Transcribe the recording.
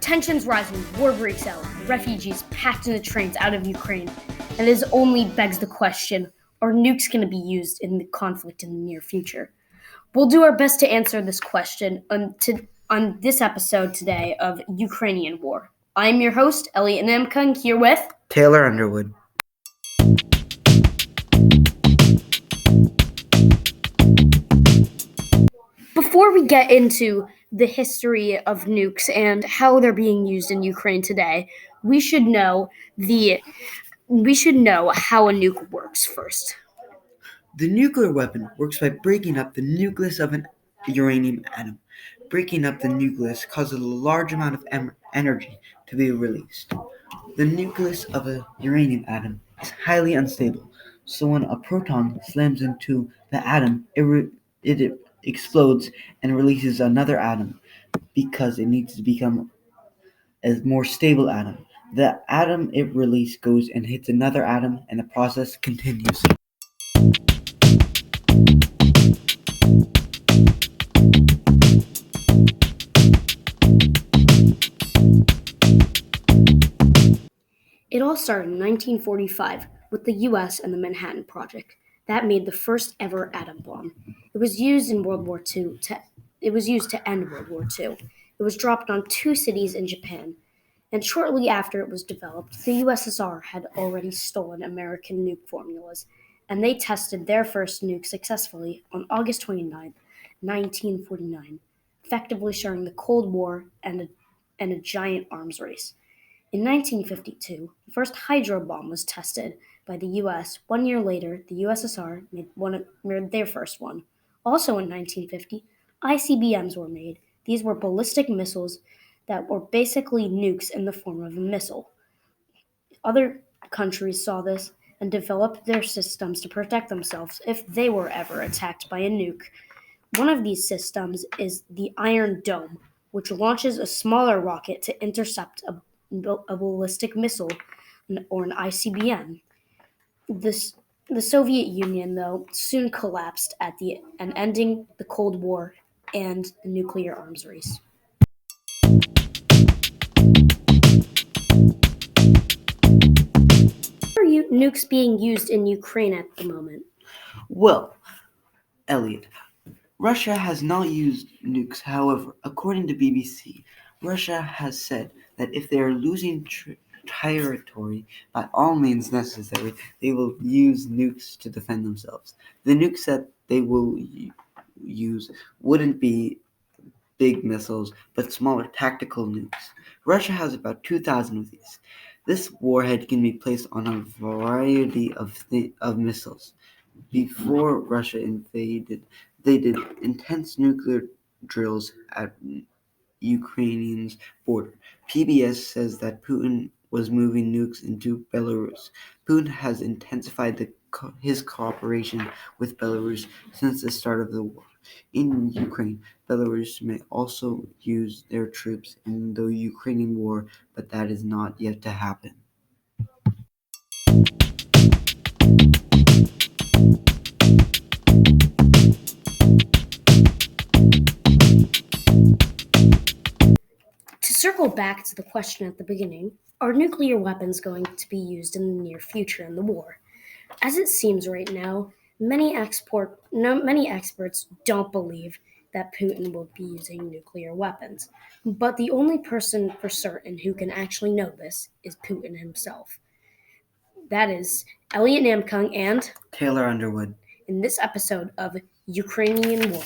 Tensions rising, war breaks out, refugees packed into trains out of Ukraine, and this only begs the question, are nukes going to be used in the conflict in the near future? We'll do our best to answer this question on this episode today of Ukrainian War. I'm your host, Elliot and Taylor, here with Taylor Underwood. Before we get into the history of nukes and how they're being used in Ukraine today, we should know how a nuke works first. The nuclear weapon works by breaking up the nucleus of an uranium atom. Breaking up the nucleus causes a large amount of energy to be released. The nucleus of a uranium atom is highly unstable, so when a proton slams into the atom, it explodes and releases another atom because it needs to become a more stable atom. The atom it released goes and hits another atom, and the process continues. It all started in 1945 with the U.S. and the Manhattan Project. That made the first ever atom bomb. It was used in World War II. It was used to end World War II. It was dropped on 2 cities in Japan. And shortly after it was developed, the USSR had already stolen American nuke formulas, and they tested their first nuke successfully on August 29, 1949, effectively starting the Cold War and a giant arms race. In 1952, the first hydro bomb was tested by the U.S. 1 year later, the USSR made their first one. Also in 1950, ICBMs were made. These were ballistic missiles that were basically nukes in the form of a missile. Other countries saw this and developed their systems to protect themselves if they were ever attacked by a nuke. One of these systems is the Iron Dome, which launches a smaller rocket to intercept a ballistic missile or an ICBM. The Soviet Union, though, soon collapsed ending the Cold War and the nuclear arms race. How are nukes being used in Ukraine at the moment? Well, Elliot, Russia has not used nukes. However, according to BBC, Russia has said that if they are losing territory by all means necessary, they will use nukes to defend themselves. The nukes that they will use wouldn't be big missiles, but smaller tactical nukes. Russia has about 2,000 of these. This warhead can be placed on a variety of missiles. Before Russia invaded, they did intense nuclear drills at Ukraine's border. PBS says that Putin was moving nukes into Belarus. Putin has intensified his cooperation with Belarus since the start of the war. In Ukraine, Belarus may also use their troops in the Ukrainian war, but that is not yet to happen. To circle back to the question at the beginning, are nuclear weapons going to be used in the near future in the war? As it seems right now, many experts don't believe that Putin will be using nuclear weapons. But the only person for certain who can actually know this is Putin himself. That is Elliot and Taylor Taylor Underwood in this episode of Ukrainian War.